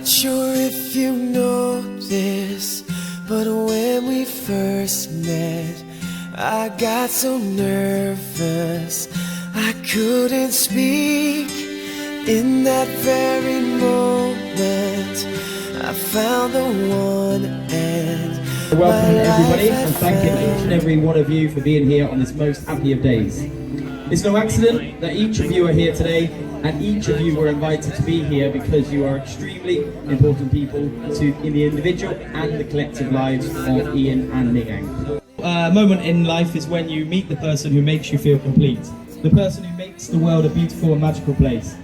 Not sure if you know this, but when we first met, I got so nervous I couldn't speak. In that very moment, I found the one, and welcome everybody, and thank each and every one of you for being here on this most happy of days. It's no accident that each of you are here today, and each of you were invited to be here because you are extremely important people in the individual and the collective lives of Ian and Minh Anh. A moment in life is when you meet the person who makes you feel complete, the person who makes the world a beautiful and magical place,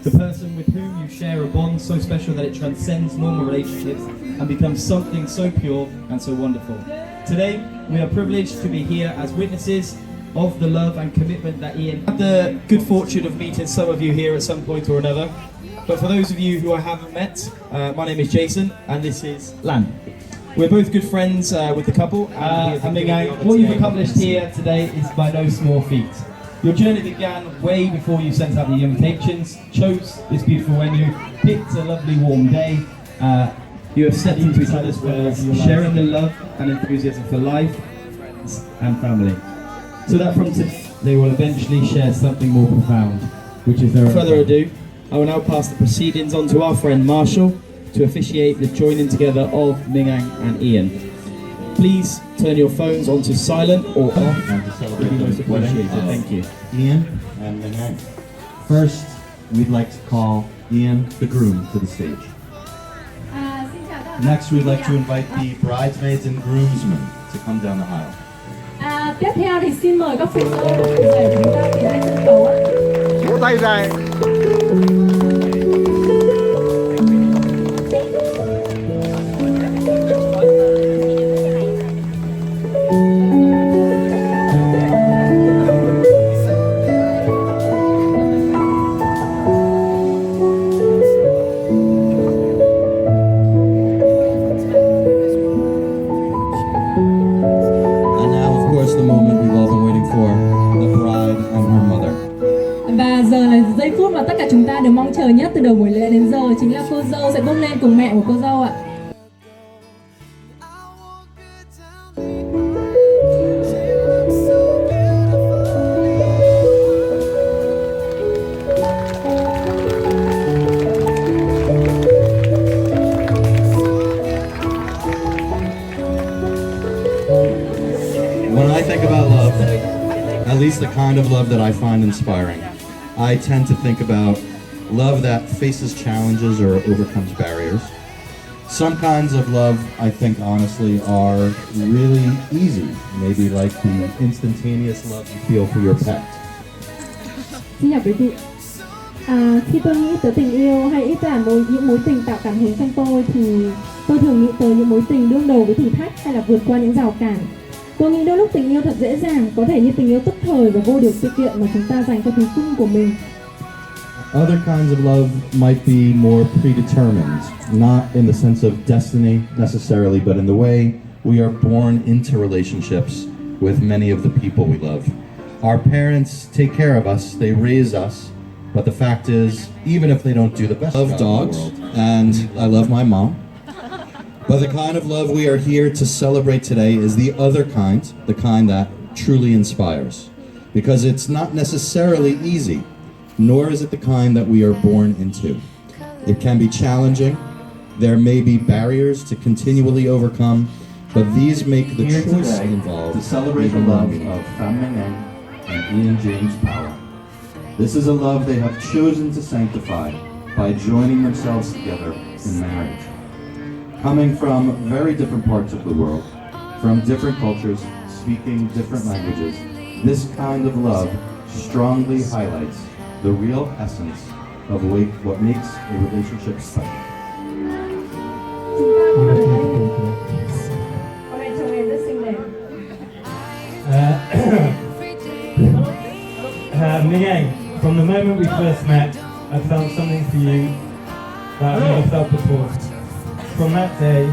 the person with whom you share a bond so special that it transcends normal relationships and becomes something so pure and so wonderful. Today, we are privileged to be here as witnesses of the love and commitment that Ian had the good fortune of meeting some of you here at some point or another. But for those of you who I haven't met, my name is Jason and this is Lan. We're both good friends with the couple. Minh Anh, what you've accomplished here today is by no small feat. Your journey began way before you sent out the invitations, chose this beautiful venue, picked a lovely warm day. You have stepped into each other's worlds, sharing the love and enthusiasm for life and family. So that from today, they will eventually share something more profound, which is their own. Without further ado, I will now pass the proceedings on to our friend Marshall to officiate the joining together of Minh Anh and Ian. Please turn your phones onto silent or off and to celebrate the most appreciated. Thank you. Ian and Minh Anh. First, we'd like to call Ian the groom to the stage. Next, we'd like to invite the bridesmaids and groomsmen to come down the aisle. Tiếp theo thì xin mời các phụ nữ để chúng ta tiến lên sân khấu ạ. Vỗ tay dài. Và giờ là giây phút mà tất cả chúng ta đều mong chờ nhất từ đầu buổi lễ đến giờ, chính là cô dâu sẽ bước lên cùng mẹ của cô dâu ạ. When I think about love, at least the kind of love that I find inspiring, I tend to think about love that faces challenges or overcomes barriers. Some kinds of love, I think honestly, are really easy. Maybe like the instantaneous love you feel for your pet. Xin chào quý vị. Khi tôi nghĩ tới tình yêu hay ít là những mối tình tạo cảm hứng trong tôi thì tôi thường nghĩ tới những mối tình đương đầu với thử thách hay là vượt qua những rào cản. Tôi nghĩ đôi lúc tình yêu thật dễ dàng, có thể như tình yêu tức thời và vô điều kiện mà chúng ta dành cho thú cưng của mình. Other kinds of love might be more predetermined, not in the sense of destiny necessarily, but in the way we are born into relationships with many of the people we love. Our parents take care of us, they raise us, but the fact is, even if they don't do the best, I love dogs, and I love my mom. But the kind of love we are here to celebrate today is the other kind, the kind that truly inspires. Because it's not necessarily easy, nor is it the kind that we are born into. It can be challenging, there may be barriers to continually overcome, but these make the choice involved to celebrate the love of Minh Anh and Ian James Power. This is a love they have chosen to sanctify by joining themselves together in marriage. Coming from very different parts of the world, from different cultures, speaking different languages, this kind of love strongly highlights the real essence of what makes a relationship special. Minh Anh, from the moment we first met, I felt something for you that I've never felt before. From that day,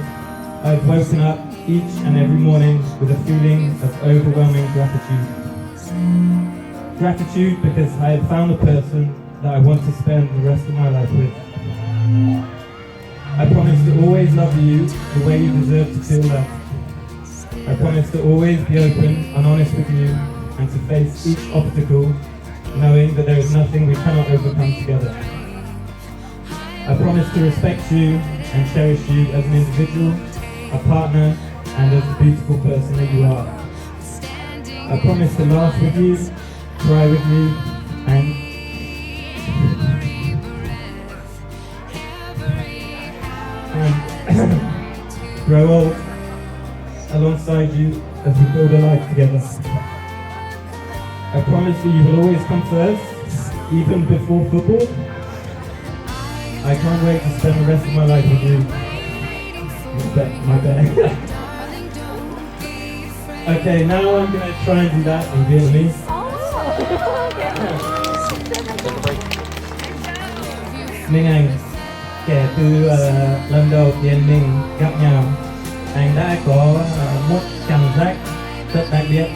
I've woken up each and every morning with a feeling of overwhelming gratitude. Gratitude because I have found a person that I want to spend the rest of my life with. I promise to always love you the way you deserve to feel loved. I promise to always be open and honest with you and to face each obstacle knowing that there is nothing we cannot overcome together. I promise to respect you and cherish you as an individual, a partner, and as a beautiful person that you are. I promise to laugh with you, cry with you, and grow old alongside you as we build a life together. I promise that you will always come first, even before football. I can't wait to spend the rest of my life with you. My bad. Okay, now I'm going to try and do that in Vietnamese. Minh Anh, kể từ lần đầu tiên mình gặp nhau, anh đã có một cảm giác rất đặc biệt.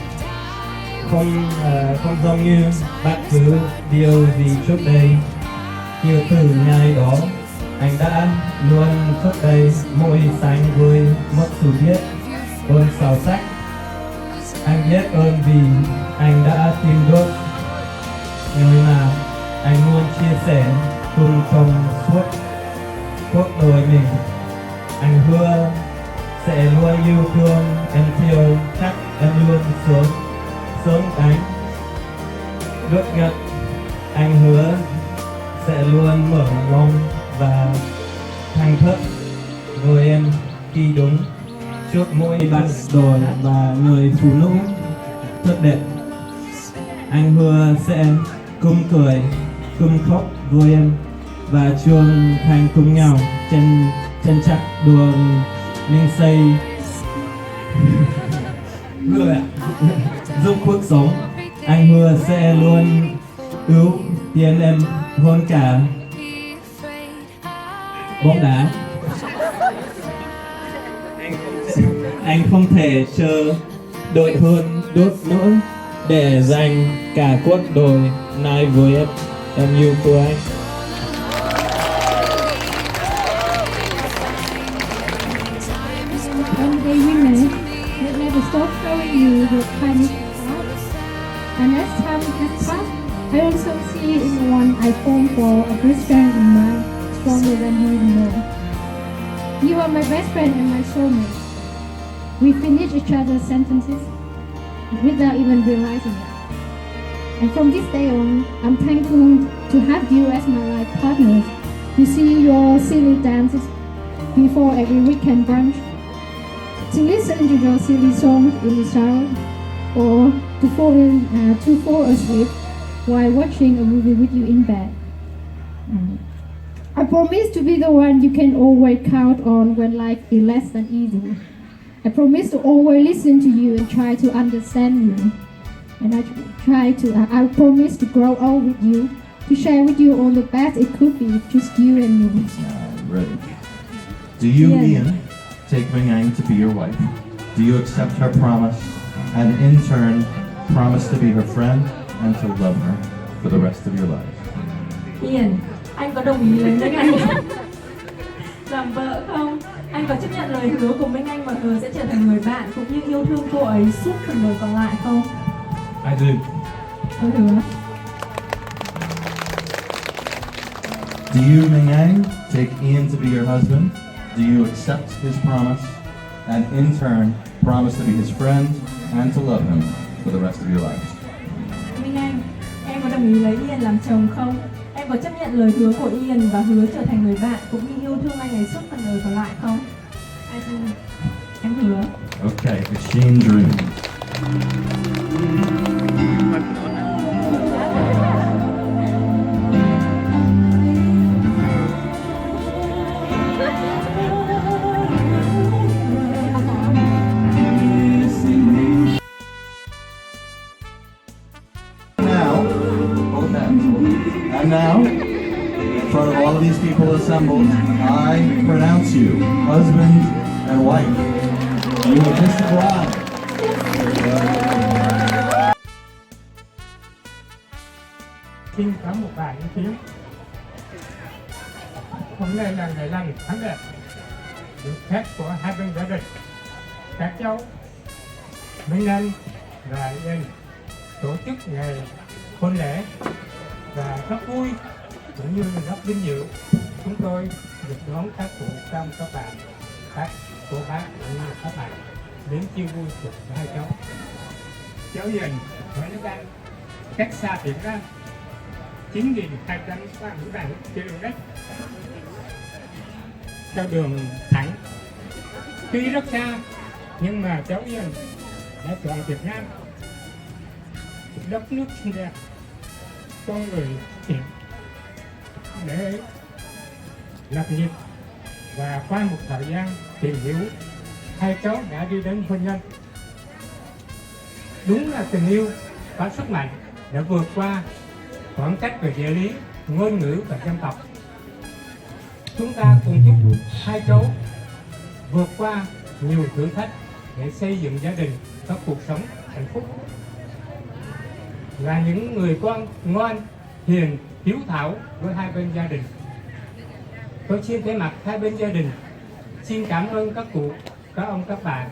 Không giống như bất cứ điều gì trước đây. Nhiều từ ngày đó, anh đã luôn thúc đẩy môi xanh với một sự biết ơn sâu sắc. Anh biết ơn vì anh đã tìm được người mà anh muốn chia sẻ cùng trong suốt cuộc đời mình. Anh hứa sẽ luôn yêu thương em theo cách em luôn sớm đánh. Đột ngột anh hứa sẽ luôn mở lòng và thành thật với em khi đúng trước mỗi bạn đời và người phụ nữ tốt đẹp. Anh hứa sẽ cùng cười, cùng khóc với em và trưởng thành cùng nhau trên chặng đường mình xây giúp cuộc sống. Anh hứa sẽ luôn ưu tiên em hơn cả bóng đá. Anh không thể chờ đợi hơn nữa để dành cả cuộc đời này với em. Em yêu cô anh. One day women will never stop showing you your kindness heart. And as time has passed, I also see in the one I formed for a good friend of mine, stronger than you know. You are my best friend and my soulmate. We finish each other's sentences without even realizing it. And from this day on, I'm thankful to have you as my life partner. To see your silly dances before every weekend brunch, to listen to your silly songs in the shower, or to fall asleep while watching a movie with you in bed. I promise to be the one you can always count on when life is less than easy. I promise to always listen to you and try to understand you. And I promise to grow old with you, to share with you all the best it could be, just you and me. Ready. Do you, Yeah. Ian, take Minh Anh to be your wife? Do you accept her promise and in turn promise to be her friend and to love her for the rest of your life? Ian, anh có đồng ý lấy Minh Anh làm vợ không? Anh có chấp nhận lời hứa của Minh Anh và hứa sẽ trở thành người bạn cũng như yêu thương cô ấy suốt phần đời còn lại không? I do. Tôi hứa. Do you, Minh Anh, take Ian to be your husband? Do you accept his promise and in turn promise to be his friend and to love him for the rest of your life? Minh Anh, em có đồng ý lấy Ian làm chồng không? Em có chấp nhận lời hứa của Ian và hứa trở thành người bạn cũng như yêu thương anh ấy suốt phần đời còn lại không? Em hứa. Okay, machine dream. And now, in front of all of these people assembled, I pronounce you husband and wife. You have kissed the bride. Xin cảm một bạn phím. hôm nay là ngày lành tháng đẹp, được phép của hai bên gia đình, các cháu Minh Anh và Yên tổ chức ngày hôn lễ và rất vui cũng như rất vinh dự chúng tôi được đón các cụ trong các bạn, các cô bác cũng như các bạn đến chia vui cùng với hai cháu. Cháu Hiền với nước Anh cách xa Việt Nam 9.237 km theo đường thẳng. Tuy rất xa nhưng mà cháu Hiền đã chọn Việt Nam, đất nước xinh đẹp, con người hiền để lập nghiệp, và qua một thời gian tìm hiểu hai cháu đã đi đến hôn nhân. Đúng là tình yêu có sức mạnh đã vượt qua khoảng cách về địa lý, ngôn ngữ và dân tộc. Chúng ta cùng chúc hai cháu vượt qua nhiều thử thách để xây dựng gia đình có cuộc sống hạnh phúc, là những người con ngoan, hiền, hiếu thảo với hai bên gia đình. Tôi xin thay mặt hai bên gia đình xin cảm ơn các cụ, các ông, các bà,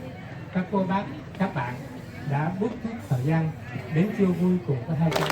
các cô bác, các bạn đã bớt chút thời gian đến chia vui cùng với hai cháu.